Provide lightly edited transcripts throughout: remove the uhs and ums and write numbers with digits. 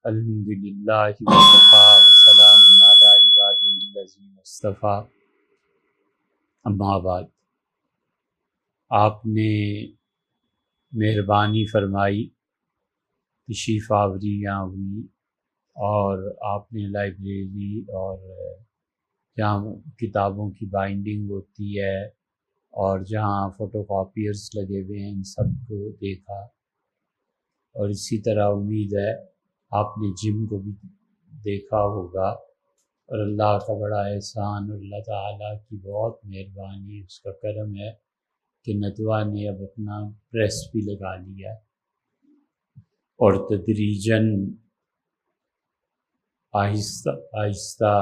الحمدللہ وکفی وسلام علی عبادہ الذین اصطفیٰ، اما بعد۔ آپ نے مہربانی فرمائی، تشریف آوری یہاں ہوئی، اور آپ نے لائبریری اور جہاں کتابوں کی بائنڈنگ ہوتی ہے اور جہاں فوٹو کاپیئرس لگے ہوئے ہیں ان سب کو دیکھا، اور اسی طرح امید ہے آپ نے جم کو بھی دیکھا ہوگا۔ اور اللہ کا بڑا احسان اور اللہ تعالیٰ کی بہت مہربانی، اس کا کرم ہے کہ ندوہ نے اب اپنا پریس بھی لگا لیا، اور تدریجاً آہستہ آہستہ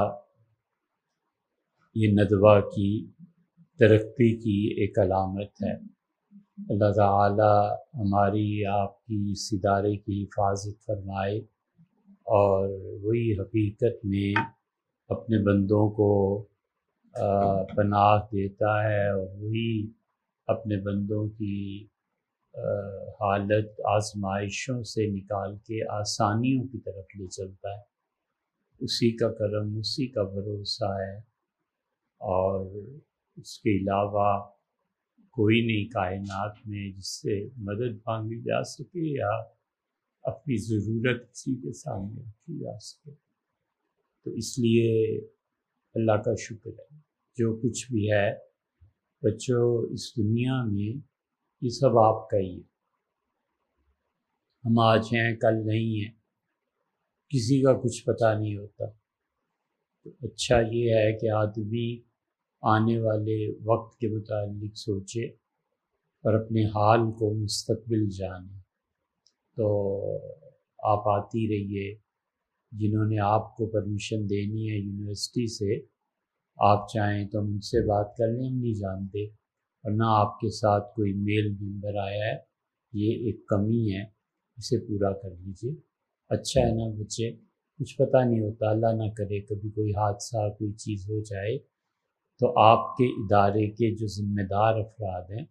یہ ندوہ کی ترقی کی ایک علامت ہے۔ اللہ تعالیٰ ہماری آپ کی اس ادارے کی حفاظت فرمائے، اور وہی حقیقت میں اپنے بندوں کو پناہ دیتا ہے، اور وہی اپنے بندوں کی حالت آزمائشوں سے نکال کے آسانیوں کی طرف لے چلتا ہے۔ اسی کا کرم، اسی کا بھروسہ ہے، اور اس کے علاوہ کوئی نہیں کائنات میں جس سے مدد مانگی جا سکے یا اپنی ضرورت کسی کے سامنے رکھی جا سکے۔ تو اس لیے اللہ کا شکر ہے، جو کچھ بھی ہے بچوں اس دنیا میں یہ سب آپ کا ہی ہے۔ ہم آج ہیں، کل نہیں ہیں، کسی کا کچھ پتہ نہیں ہوتا۔ تو اچھا یہ ہے کہ آدمی آنے والے وقت کے متعلق سوچے اور اپنے حال کو مستقبل جانے۔ تو آپ آتی رہیے، جنہوں نے آپ کو پرمیشن دینی ہے یونیورسٹی سے، آپ چاہیں تو ہم ان سے بات کر لیں، ہم نہیں جانتے، اور نہ آپ کے ساتھ کوئی میل ممبر آیا ہے، یہ ایک کمی ہے، اسے پورا کر لیجیے۔ اچھا ہے نا بچے، کچھ پتہ نہیں ہوتا، اللہ نہ کرے کبھی کوئی حادثہ کوئی چیز ہو جائے تو آپ کے ادارے کے جو ذمہ دار افراد ہیں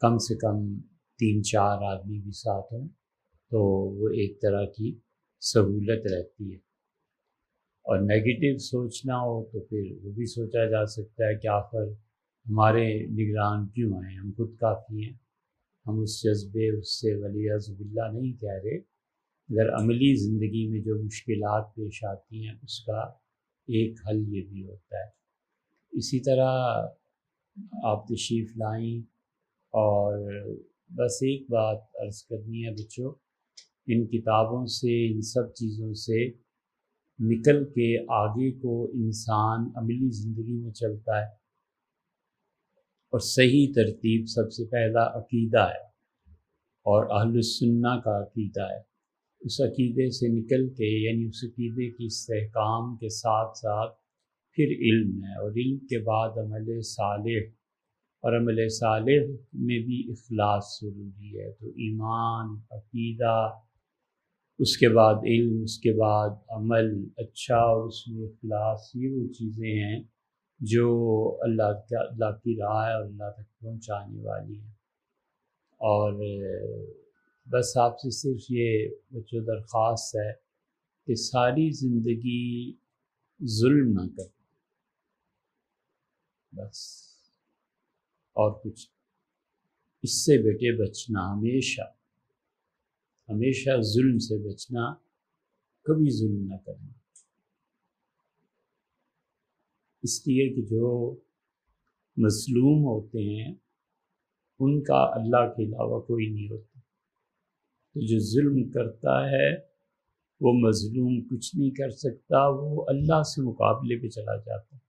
کم سے کم 3-4 آدمی بھی ساتھ ہوں تو وہ ایک طرح کی سہولت رہتی ہے۔ اور نیگیٹو سوچنا ہو تو پھر وہ بھی سوچا جا سکتا ہے کہ آخر ہمارے نگران کیوں آئے، ہم خود کافی ہیں۔ ہم اس جذبے اس سے ولیعذ باللہ نہیں کہہ رہے، اگر عملی زندگی میں جو مشکلات پیش آتی ہیں اس کا ایک حل یہ بھی ہوتا ہے۔ اسی طرح آپ تشریف لائیں، اور بس ایک بات عرض کرنی ہے بچوں، ان کتابوں سے، ان سب چیزوں سے نکل کے آگے کو انسان عملی زندگی میں چلتا ہے، اور صحیح ترتیب سب سے پہلا عقیدہ ہے، اور اہل السنہ کا عقیدہ ہے۔ اس عقیدے سے نکل کے، یعنی اس عقیدے کی استحکام کے ساتھ ساتھ پھر علم ہے، اور علم کے بعد عمل صالح، اور عمل صالح میں بھی اخلاص ضروری ہے۔ تو ایمان، عقیدہ، اس کے بعد علم، اس کے بعد عمل اچھا، اور اس میں اخلاص، یہ وہ چیزیں ہیں جو اللہ کی راہ ہے اور اللہ تک پہنچانے والی ہیں۔ اور بس آپ سے صرف یہ بچوں درخواست ہے کہ ساری زندگی ظلم نہ کریں، بس، اور کچھ اس سے بیٹے بچنا، ہمیشہ ظلم سے بچنا، کبھی ظلم نہ کرنا، اس لیے کہ جو مظلوم ہوتے ہیں ان کا اللہ کے علاوہ کوئی نہیں ہوتا۔ تو جو ظلم کرتا ہے وہ مظلوم کچھ نہیں کر سکتا، وہ اللہ سے مقابلے پہ چلا جاتا ہے۔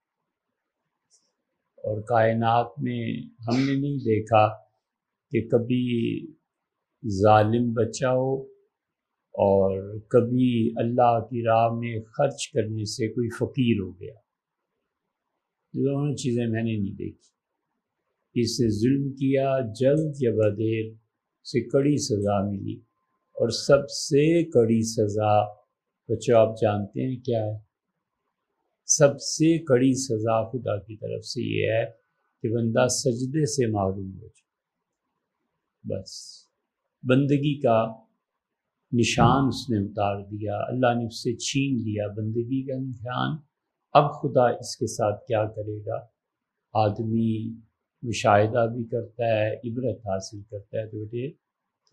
اور کائنات میں ہم نے نہیں دیکھا کہ کبھی ظالم بچہ ہو اور کبھی اللہ کی راہ میں خرچ کرنے سے کوئی فقیر ہو گیا۔ یہ دونوں چیزیں میں نے نہیں دیکھی۔ اس سے ظلم کیا، جلد یا بدیر سے کڑی سزا ملی، اور سب سے کڑی سزا بچوں آپ جانتے ہیں کیا ہے؟ سب سے کڑی سزا خدا کی طرف سے یہ ہے کہ بندہ سجدے سے محروم ہو جائے، بس بندگی کا نشان اس نے اتار دیا، اللہ نے اس سے چھین لیا بندگی کا امتحان۔ اب خدا اس کے ساتھ کیا کرے گا؟ آدمی مشاہدہ بھی کرتا ہے، عبرت حاصل کرتا ہے، تو بیٹے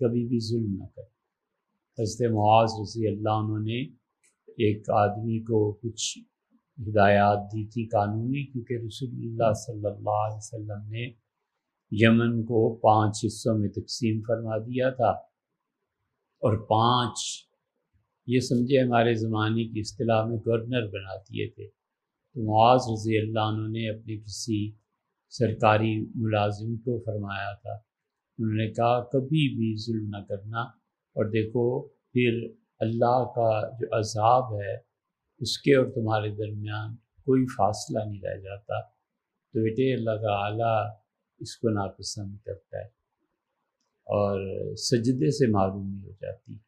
کبھی بھی ظلم نہ کرے۔ حضرت معاذ رضی اللہ عنہ نے ایک آدمی کو کچھ ہدایات دی تھی قانونی، کیونکہ رسول اللہ صلی اللہ علیہ وسلم نے یمن کو 5 حصوں میں تقسیم فرما دیا تھا، اور 5 یہ سمجھے ہمارے زمانے کی اصطلاح میں گورنر بنا دیے تھے۔ تو معاذ رضی اللہ عنہ نے اپنے کسی سرکاری ملازم کو فرمایا تھا، انہوں نے کہا کبھی بھی ظلم نہ کرنا، اور دیکھو پھر اللہ کا جو عذاب ہے اس کے اور تمہارے درمیان کوئی فاصلہ نہیں رہ جاتا۔ تو بیٹے اللہ تعالیٰ اس کو ناپسند کرتا ہے، اور سجدے سے معرومی ہو جاتی ہے،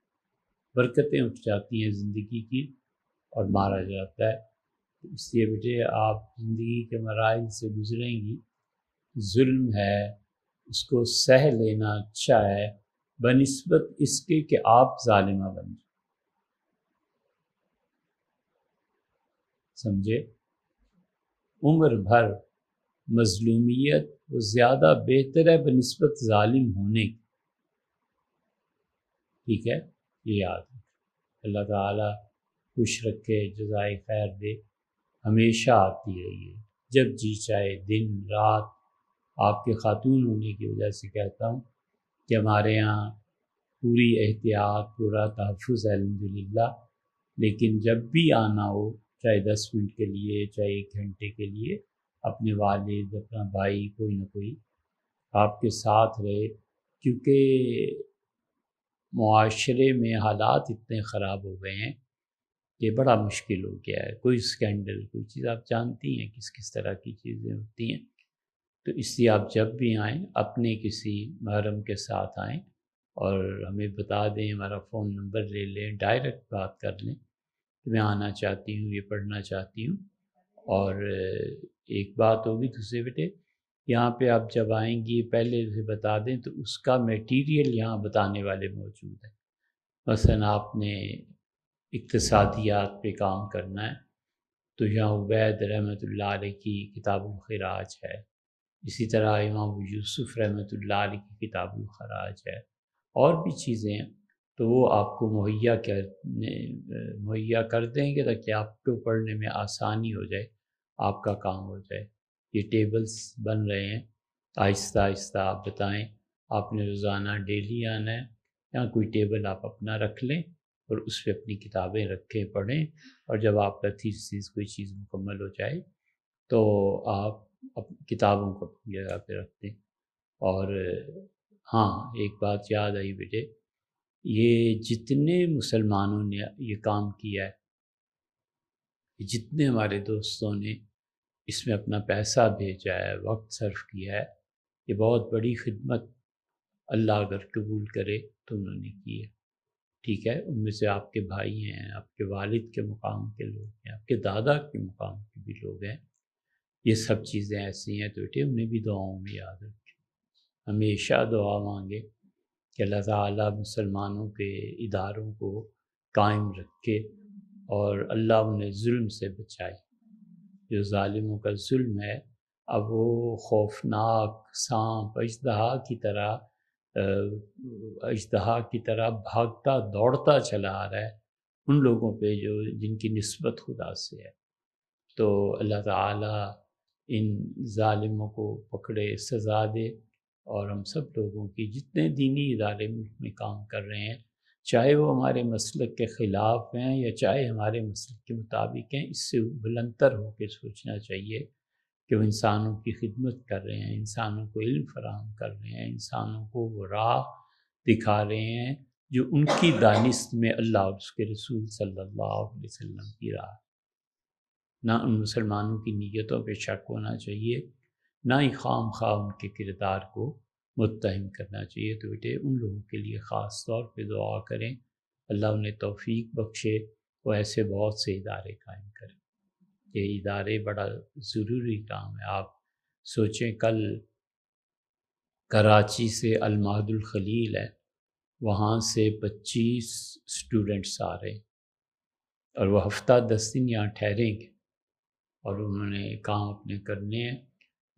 برکتیں اٹھ جاتی ہیں زندگی کی، اور مارا جاتا ہے۔ اس لیے بیٹے آپ زندگی کے مراحل سے گزریں گی، ظلم ہے اس کو سہ لینا اچھا ہے بنسبت اس کے کہ آپ ظالمہ بن جائیں، سمجھے؟ عمر بھر مظلومیت وہ زیادہ بہتر ہے بنسبت ظالم ہونے کی، ٹھیک ہے؟ یہ یاد رکھیں۔ اللہ تعالیٰ خوش رکھے، جزائے خیر دے، ہمیشہ آتی رہیے جب جی چاہے، دن رات۔ آپ کے خاتون ہونے کی وجہ سے کہتا ہوں کہ ہمارے یہاں پوری احتیاط، پورا تحفظ ہے الحمدللہ، لیکن جب بھی آنا ہو، چاہے 10 منٹ کے لیے، چاہے 1 گھنٹے کے لیے، اپنے والد، اپنا بھائی، کوئی نہ کوئی آپ کے ساتھ رہے، کیونکہ معاشرے میں حالات اتنے خراب ہو گئے ہیں کہ بڑا مشکل ہو گیا ہے۔ کوئی اسکینڈل، کوئی چیز، آپ جانتی ہیں کس طرح کی چیزیں ہوتی ہیں۔ تو اس لیے آپ جب بھی آئیں اپنے کسی محرم کے ساتھ آئیں، اور ہمیں بتا دیں، ہمارا فون نمبر لے لیں، ڈائریکٹ بات کر لیں کہ میں آنا چاہتی ہوں، یہ پڑھنا چاہتی ہوں۔ اور ایک بات ہوگی دوسرے بیٹے، یہاں پہ آپ جب آئیں گی پہلے سے بتا دیں تو اس کا میٹیریل یہاں بتانے والے موجود ہیں۔ مثلا آپ نے اقتصادیات پہ کام کرنا ہے تو یہاں عبید رحمۃ اللہ علیہ کی کتاب الخراج ہے، اسی طرح امام یوسف رحمۃ اللہ علیہ کی کتاب الخراج ہے، اور بھی چیزیں ہیں، تو وہ آپ کو مہیا کر دیں گے تاکہ آپ کو پڑھنے میں آسانی ہو جائے، آپ کا کام ہو جائے۔ یہ ٹیبلز بن رہے ہیں، آہستہ آہستہ آپ بتائیں، آپ نے روزانہ ڈیلی آنا ہے، یا کوئی ٹیبل آپ اپنا رکھ لیں اور اس پہ اپنی کتابیں رکھیں، پڑھیں، اور جب آپ کا تھیسس کوئی چیز مکمل ہو جائے تو آپ کتابوں کو اپنی جگہ پہ رکھ دیں۔ اور ہاں ایک بات یاد آئی بیٹے، یہ جتنے مسلمانوں نے یہ کام کیا ہے، جتنے ہمارے دوستوں نے اس میں اپنا پیسہ بھیجا ہے، وقت صرف کیا ہے، یہ بہت بڑی خدمت اللہ اگر قبول کرے تو انہوں نے کی ہے، ٹھیک ہے؟ ان میں سے آپ کے بھائی ہیں، آپ کے والد کے مقام کے لوگ ہیں، آپ کے دادا کے مقام کے بھی لوگ ہیں، یہ سب چیزیں ایسی ہیں تو بیٹے انہیں بھی دعاؤں میں یاد رکھیں، ہمیشہ دعا مانگے کہ اللہ تعالیٰ مسلمانوں کے اداروں کو قائم رکھے، اور اللہ انہیں ظلم سے بچائے۔ جو ظالموں کا ظلم ہے، اب وہ خوفناک سانپ اژدہا کی طرح بھاگتا دوڑتا چلا آ رہا ہے ان لوگوں پہ جن کی نسبت خدا سے ہے۔ تو اللہ تعالیٰ ان ظالموں کو پکڑے، سزا دے، اور ہم سب لوگوں کی جتنے دینی ادارے ملک میں کام کر رہے ہیں، چاہے وہ ہمارے مسلک کے خلاف ہیں یا چاہے ہمارے مسلک کے مطابق ہیں، اس سے بلندر ہو کے سوچنا چاہیے کہ وہ انسانوں کی خدمت کر رہے ہیں، انسانوں کو علم فراہم کر رہے ہیں، انسانوں کو وہ راہ دکھا رہے ہیں جو ان کی دانست میں اللہ اور اس کے رسول صلی اللہ علیہ وسلم کی راہ۔ نہ ان مسلمانوں کی نیتوں پہ شک ہونا چاہیے، نہ ہی خام خواہ ان کے کردار کو متہم کرنا چاہیے۔ تو بیٹے ان لوگوں کے لیے خاص طور پہ دعا کریں، اللہ انہیں توفیق بخشے، وہ ایسے بہت سے ادارے قائم کریں۔ یہ ادارے بڑا ضروری کام ہے۔ آپ سوچیں، کل کراچی سے المہد الخلیل ہے، وہاں سے 25 اسٹوڈنٹس آ رہے ہیں اور وہ ہفتہ 10 دن یہاں ٹھہریں گے اور انہوں نے کام اپنے کرنے ہیں.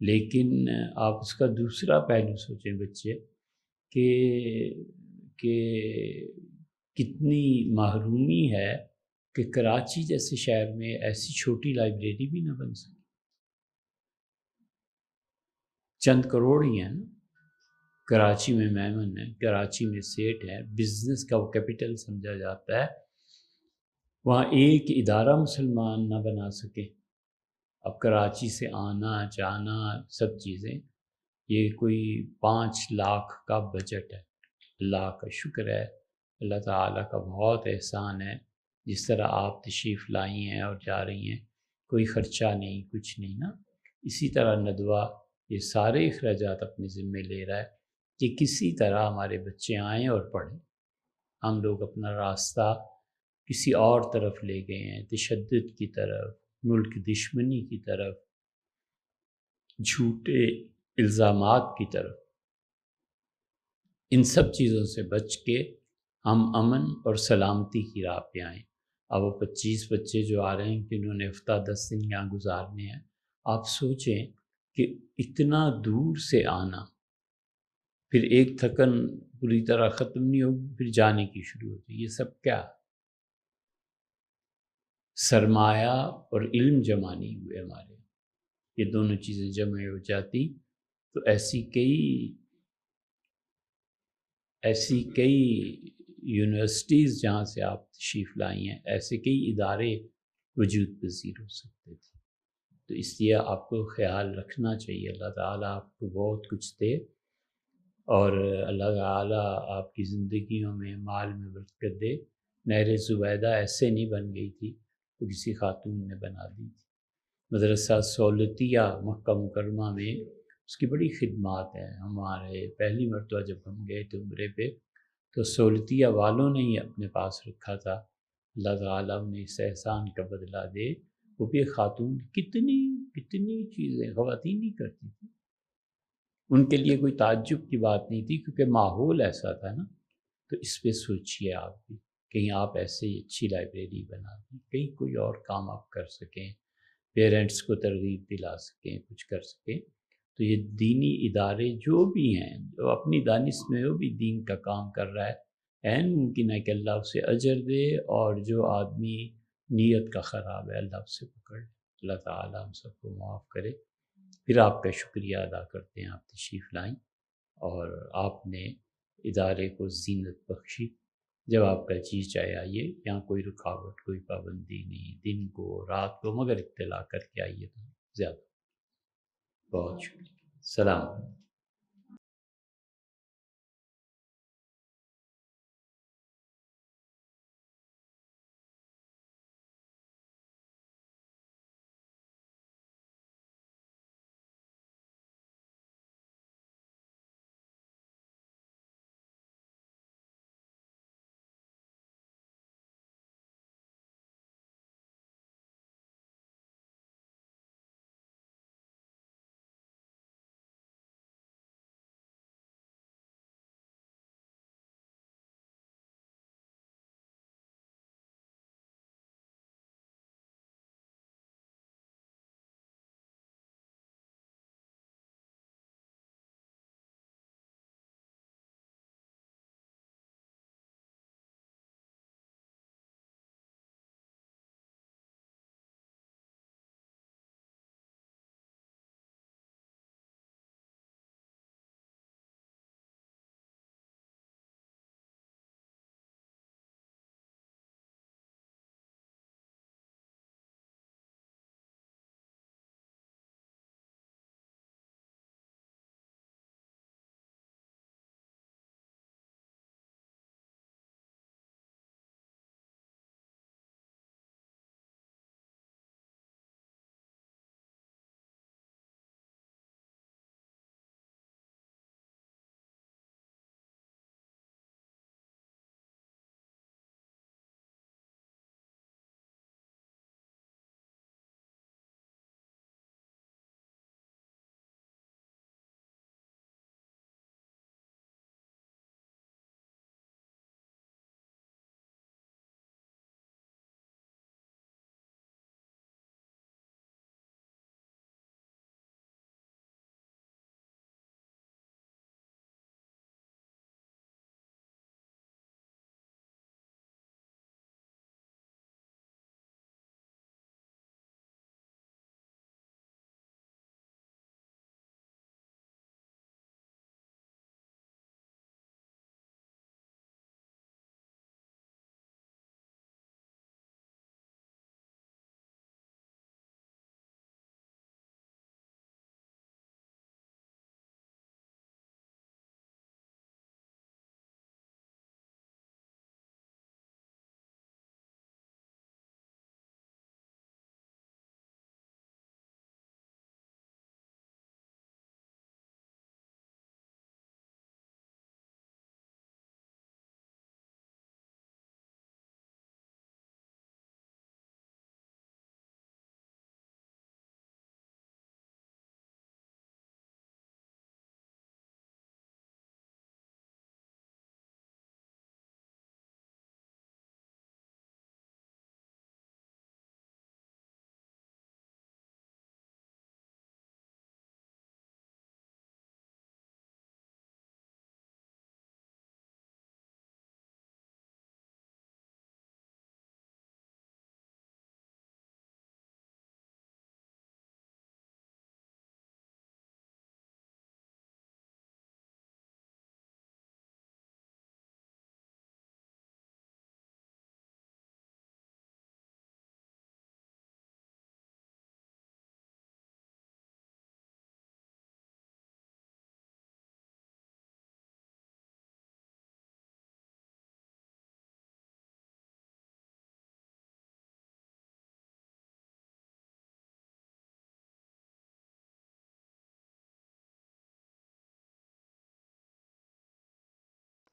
لیکن آپ اس کا دوسرا پہلو سوچیں بچے کہ کتنی محرومی ہے کہ کراچی جیسے شہر میں ایسی چھوٹی لائبریری بھی نہ بن سکے. چند کروڑ ہی ہیں نا. کراچی میں میمن ہے، کراچی میں سیٹ ہے، بزنس کا وہ کیپٹل سمجھا جاتا ہے. وہاں ایک ادارہ مسلمان نہ بنا سکے. اب کراچی سے آنا جانا سب چیزیں، یہ کوئی 5 لاکھ کا بجٹ ہے. اللہ کا شکر ہے، اللہ تعالیٰ کا بہت احسان ہے. جس طرح آپ تشریف لائی ہیں اور جا رہی ہیں، کوئی خرچہ نہیں، کچھ نہیں نا. اسی طرح ندوہ یہ سارے اخراجات اپنے ذمے لے رہا ہے کہ کسی طرح ہمارے بچے آئیں اور پڑھیں. ہم لوگ اپنا راستہ کسی اور طرف لے گئے ہیں، تشدد کی طرف، ملک دشمنی کی طرف، جھوٹے الزامات کی طرف. ان سب چیزوں سے بچ کے ہم امن اور سلامتی کی راہ پہ آئیں. اب وہ 25 بچے جو آ رہے ہیں کہ انہوں نے ہفتہ 10 دن یہاں گزارنے ہیں. آپ سوچیں کہ اتنا دور سے آنا، پھر ایک تھکن پوری طرح ختم نہیں ہوگی، پھر جانے کی شروع ہوتی. یہ سب کیا سرمایہ اور علم جمع نہیں ہوئے ہمارے. یہ دونوں چیزیں جمع ہو جاتی تو ایسی کئی یونیورسٹیز جہاں سے آپ تشریف لائی ہیں، ایسے کئی ادارے وجود پذیر ہو سکتے تھے. تو اس لیے آپ کو خیال رکھنا چاہیے. اللہ تعالیٰ آپ کو بہت کچھ دے اور اللہ تعالیٰ آپ کی زندگیوں میں مال میں برکت دے. نہر زبیدہ ایسے نہیں بن گئی تھی، تو کسی خاتون نے بنا دی تھی. مدرسہ سہولتیہ مکہ مکرمہ میں اس کی بڑی خدمات ہیں. ہمارے پہلی مرتبہ جب ہم گئے تھے عمرے پہ تو سہولتیہ والوں نے ہی اپنے پاس رکھا تھا. اللہ تعالیٰ انہیں اس احسان کا بدلہ دے. وہ بھی خاتون کتنی چیزیں خواتین ہی کرتی تھیں. ان کے لیے کوئی تعجب کی بات نہیں تھی کیونکہ ماحول ایسا تھا نا. تو اس پہ سوچئے آپ بھی، کہیں آپ ایسے ہی اچھی لائبریری بنا دیں، کہیں کوئی اور کام آپ کر سکیں، پیرنٹس کو ترغیب دلا سکیں، کچھ کر سکیں. تو یہ دینی ادارے جو بھی ہیں، جو اپنی دانش میں وہ بھی دین کا کام کر رہا ہے، ممکن ہے کہ اللہ اسے اجر دے، اور جو آدمی نیت کا خراب ہے اللہ اسے پکڑ لے. اللہ تعالیٰ ہم سب کو معاف کرے. پھر آپ کا شکریہ ادا کرتے ہیں، آپ تشریف لائیں اور آپ نے ادارے کو زینت بخشی. جب آپ کا جی چاہے آئیے، یہاں کوئی رکاوٹ، کوئی پابندی نہیں، دن کو رات کو، مگر اطلاع کر کے آئیے تو زیادہ. بہت شکریہ. السلام.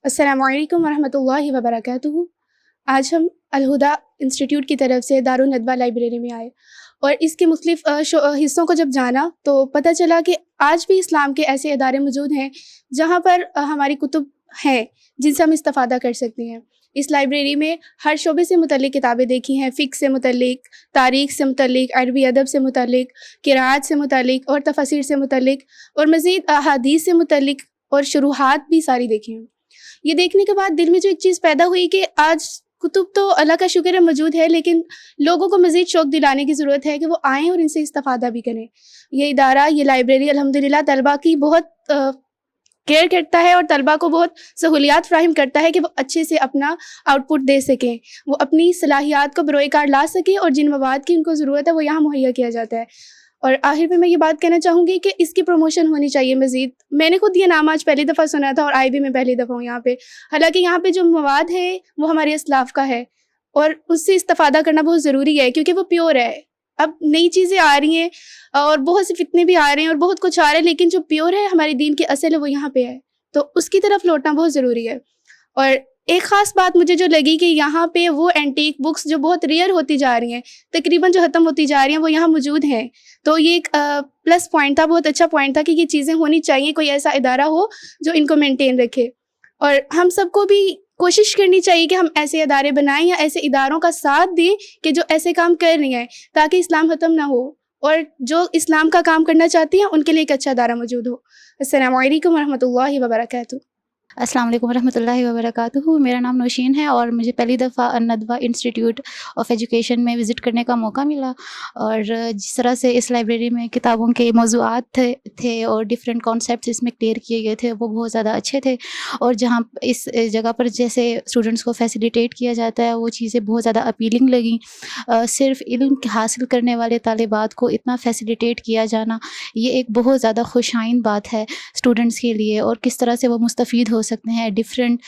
السلام علیکم ورحمۃ اللہ وبرکاتہ. آج ہم الہدا انسٹیٹیوٹ کی طرف سے دارالندوہ لائبریری میں آئے اور اس کے مختلف حصوں کو جب جانا تو پتہ چلا کہ آج بھی اسلام کے ایسے ادارے موجود ہیں جہاں پر ہماری کتب ہیں جن سے ہم استفادہ کر سکتے ہیں. اس لائبریری میں ہر شعبے سے متعلق کتابیں دیکھی ہیں، فقہ سے متعلق، تاریخ سے متعلق، عربی ادب سے متعلق، قراءت سے متعلق اور تفاسیر سے متعلق اور مزید احادیث سے متعلق اور شروحات بھی ساری دیکھی ہیں. یہ دیکھنے کے بعد دل میں جو ایک چیز پیدا ہوئی کہ آج کتب تو اللہ کا شکر ہے موجود ہے، لیکن لوگوں کو مزید شوق دلانے کی ضرورت ہے کہ وہ آئیں اور ان سے استفادہ بھی کریں. یہ ادارہ، یہ لائبریری الحمدللہ طلباء کی بہت کیئر کرتا ہے اور طلباء کو بہت سہولیات فراہم کرتا ہے کہ وہ اچھے سے اپنا آؤٹ پٹ دے سکیں، وہ اپنی صلاحیات کو بروئے کار لا سکیں اور جن مواد کی ان کو ضرورت ہے وہ یہاں مہیا کیا جاتا ہے. اور آخر میں یہ بات کہنا چاہوں گی کہ اس کی پروموشن ہونی چاہیے مزید. میں نے خود یہ نام آج پہلی دفعہ سنا تھا اور آئی بھی میں پہلی دفعہ ہوں یہاں پہ. حالانکہ یہاں پہ جو مواد ہے وہ ہمارے اسلاف کا ہے اور اس سے استفادہ کرنا بہت ضروری ہے کیونکہ وہ پیور ہے. اب نئی چیزیں آ رہی ہیں اور بہت سے فتنے بھی آ رہے ہیں اور بہت کچھ آ رہا ہے، لیکن جو پیور ہے ہمارے دین کے اصل ہے وہ یہاں پہ ہے، تو اس کی طرف لوٹنا بہت ضروری ہے. اور ایک خاص بات مجھے جو لگی کہ یہاں پہ وہ اینٹیک بکس جو بہت ریئر ہوتی جا رہی ہیں، تقریباً جو ختم ہوتی جا رہی ہیں، وہ یہاں موجود ہیں. تو یہ ایک پلس پوائنٹ تھا، بہت اچھا پوائنٹ تھا کہ یہ چیزیں ہونی چاہیے، کوئی ایسا ادارہ ہو جو ان کو مینٹین رکھے. اور ہم سب کو بھی کوشش کرنی چاہیے کہ ہم ایسے ادارے بنائیں یا ایسے اداروں کا ساتھ دیں کہ جو ایسے کام کر رہی ہیں، تاکہ اسلام ختم نہ ہو اور جو اسلام کا کام کرنا چاہتی ہیں ان کے لیے ایک اچھا ادارہ موجود ہو. السلام علیکم ورحمۃ اللہ وبرکاتہ. السلام علیکم ورحمۃ اللہ وبرکاتہ. میرا نام نوشین ہے اور مجھے پہلی دفعہ الندوہ انسٹیٹیوٹ آف ایجوکیشن میں وزٹ کرنے کا موقع ملا. اور جس طرح سے اس لائبریری میں کتابوں کے موضوعات تھے اور ڈفرینٹ کانسیپٹس اس میں کلیئر کیے گئے تھے، وہ بہت زیادہ اچھے تھے. اور جہاں اس جگہ پر جیسے اسٹوڈنٹس کو فیسیلیٹیٹ کیا جاتا ہے وہ چیزیں بہت زیادہ اپیلنگ لگیں. صرف علم حاصل کرنے والے طالبات کو اتنا فیسیلیٹیٹ کیا جانا یہ ایک بہت زیادہ خوش آئند بات ہے اسٹوڈنٹس کے لیے، اور کس طرح سے وہ مستفید ہو سکتے ہیں. ڈفرینٹ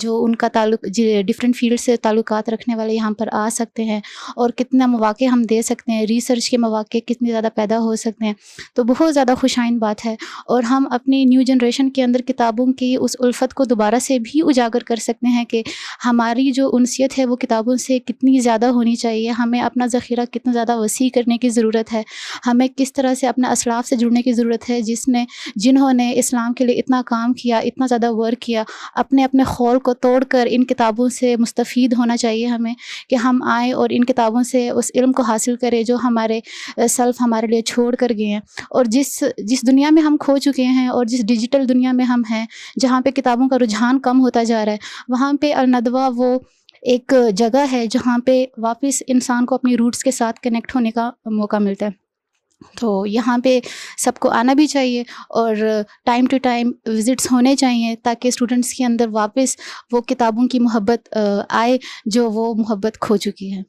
جو ان کا تعلق ڈفرینٹ فیلڈ سے تعلقات رکھنے والے یہاں پر آ سکتے ہیں اور کتنا مواقع ہم دے سکتے ہیں، ریسرچ کے مواقع کتنے زیادہ پیدا ہو سکتے ہیں. تو بہت زیادہ خوش آئند بات ہے. اور ہم اپنی نیو جنریشن کے اندر کتابوں کی اس الفت کو دوبارہ سے بھی اجاگر کر سکتے ہیں کہ ہماری جو انسیت ہے وہ کتابوں سے کتنی زیادہ ہونی چاہیے، ہمیں اپنا ذخیرہ کتنا زیادہ وسیع کرنے کی ضرورت ہے، ہمیں کس طرح سے اپنے اسلاف سے جڑنے کی ضرورت ہے جنہوں نے اسلام کے لیے اتنا کام کیا، اتنا زیادہ ورک کیا. اپنے خول کو توڑ کر ان کتابوں سے مستفید ہونا چاہیے ہمیں، کہ ہم آئیں اور ان کتابوں سے اس علم کو حاصل کریں جو ہمارے سلف ہمارے لیے چھوڑ کر گئے ہیں. اور جس دنیا میں ہم کھو چکے ہیں اور جس ڈیجیٹل دنیا میں ہم ہیں جہاں پہ کتابوں کا رجحان کم ہوتا جا رہا ہے، وہاں پہ الندوہ وہ ایک جگہ ہے جہاں پہ واپس انسان کو اپنی روٹس کے ساتھ کنیکٹ ہونے کا موقع ملتا ہے. تو یہاں پہ سب کو آنا بھی چاہیے اور ٹائم ٹو ٹائم وزٹس ہونے چاہیے تاکہ اسٹوڈنٹس کے اندر واپس وہ کتابوں کی محبت آئے جو وہ محبت کھو چکی ہے.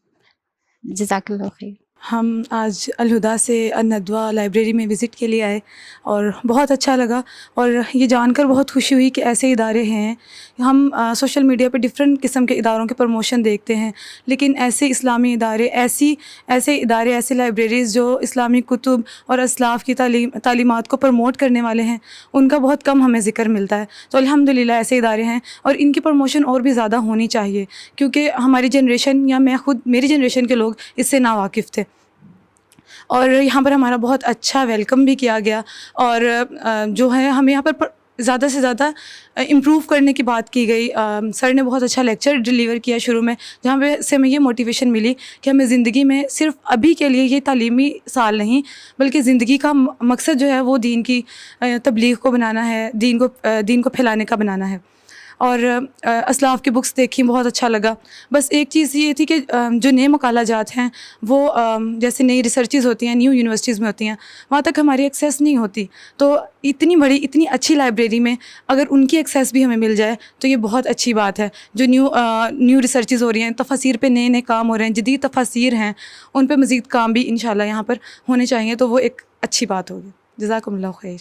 جزاک اللہ خیر. ہم آج الہدا سے الندوہ لائبریری میں وزٹ کے لیے آئے اور بہت اچھا لگا، اور یہ جان کر بہت خوشی ہوئی کہ ایسے ادارے ہیں. ہم سوشل میڈیا پہ ڈفرینٹ قسم کے اداروں کے پروموشن دیکھتے ہیں، لیکن ایسے اسلامی ادارے، ایسے لائبریریز جو اسلامی کتب اور اسلاف کی تعلیمات کو پروموٹ کرنے والے ہیں، ان کا بہت کم ہمیں ذکر ملتا ہے. تو الحمدللہ ایسے ادارے ہیں اور ان کی پروموشن اور بھی زیادہ ہونی چاہیے، کیونکہ ہماری جنریشن یا میری جنریشن کے لوگ اس سے ناواقف تھے. اور یہاں پر ہمارا بہت اچھا ویلکم بھی کیا گیا، اور جو ہے ہمیں یہاں پر زیادہ سے زیادہ امپروو کرنے کی بات کی گئی. سر نے بہت اچھا لیکچر ڈیلیور کیا شروع میں، جہاں پہ سے ہمیں یہ موٹیویشن ملی کہ ہمیں زندگی میں صرف ابھی کے لیے یہ تعلیمی سال نہیں بلکہ زندگی کا مقصد جو ہے وہ دین کی تبلیغ کو بنانا ہے، دین کو پھیلانے کا بنانا ہے. اور اسلاف کی بکس دیکھی، بہت اچھا لگا. بس ایک چیز یہ تھی کہ جو نئے مقالہ جات ہیں وہ جیسے نئی ریسرچز ہوتی ہیں، نیو یونیورسٹیز میں ہوتی ہیں، وہاں تک ہماری ایکسیس نہیں ہوتی. تو اتنی اچھی لائبریری میں اگر ان کی ایکسیس بھی ہمیں مل جائے تو یہ بہت اچھی بات ہے. جو نیو ریسرچز ہو رہی ہیں، تفاسیر پہ نئے کام ہو رہے ہیں، جدید تفاسیر ہیں، ان پہ مزید کام بھی انشاءاللہ یہاں پر ہونے چاہیے، تو وہ ایک اچھی بات ہوگی. جزاکم اللہ خیر.